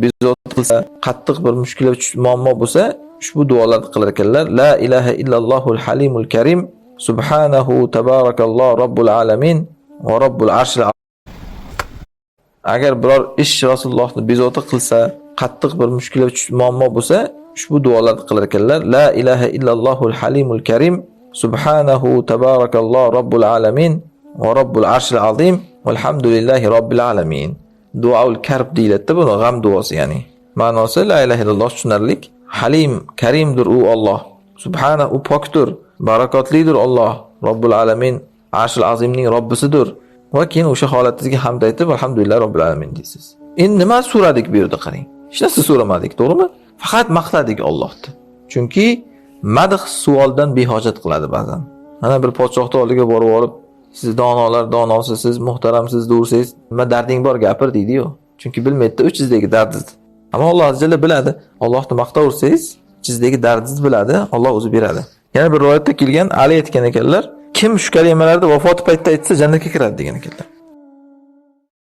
bezovta qilsa, qattiq bir mushkula muammo bo'lsa, ushbu duolarni qilar ekanlar. La ilaha illallohul halimul karim, subhanahu tabarakalloh robbul alamin va robbul arshil. Agar biror ish Rasulullohni bezovta qilsa, qattiq bir mushkula muammo bo'lsa, ushbu duolarni qilar ekanlar. La ilaha illallohul halimul karim, subhanahu tabarakalloh robbul alamin va robbul arshil azim valhamdulillahi robbil alamin. Duoul karb deyiladi, buni g'am duosi ya'ni. Ma'nosi la ilaha illalloh tushunarlik. Halim, karimdir u Alloh. Subhanahu pokdir, barakotlidir Alloh. Robbul alamin, arshil azimning robbisidir. Va keyin o'sha holatingizga hamd aytib alhamdulillah robbil alamin deysiz. Endi nima so'radik bu yerda qarang. Hech narsa so'ramadik, to'g'rimi? Faqat maqtadik Allohni. Chunki madh savoldan behojat qiladi ba'zan. Mana bir podshohning oldiga borib olib, siz donolar donosi, siz muhtaramsiz desangiz, nima darding bor gapir deydi-yu. Chunki bilmaydi-da ichizdagi dardingizni. Ammo Alloh azza jalla biladi. Allohni maqtaversangiz, ichizdagi dardingizni biladi, Alloh o'zi beradi. Yana bir rivoyatda kelgan Ali aytgan ekanlar, kim shu kalimalarni vafoti paytida aytsa jannatga kiradi degan ekanlar.